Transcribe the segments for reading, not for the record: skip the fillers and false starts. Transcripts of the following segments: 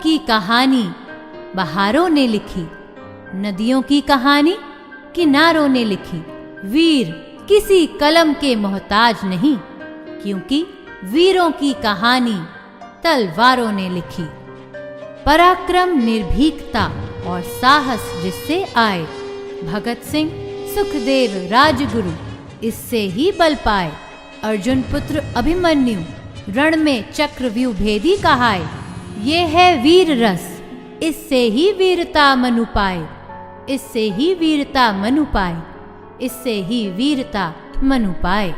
की कहानी बहारों ने लिखी, नदियों की कहानी किनारों ने लिखी। वीर किसी कलम के मोहताज नहीं, क्योंकि वीरों की कहानी तलवारों ने लिखी। पराक्रम, निर्भीकता और साहस जिससे आए, भगत सिंह, सुखदेव, राजगुरु इससे ही बल पाए। अर्जुन पुत्र अभिमन्यु रण में चक्रव्यूह भेदी कहाए। ये है वीर रस, इससे ही वीरता मनु पाए, इससे ही वीरता मनु पाए, इससे ही वीरता मनु पाए।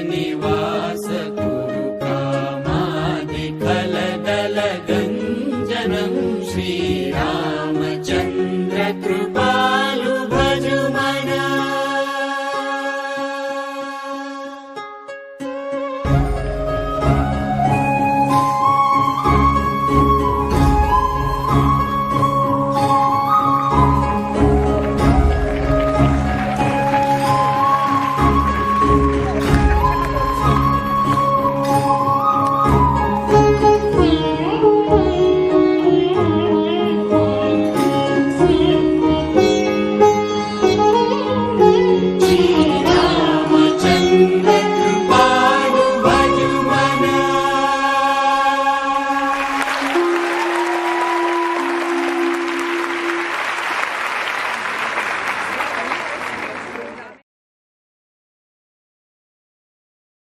निवास कुरु कामादि खलदल गञ्जनम् श्री रामचंद्र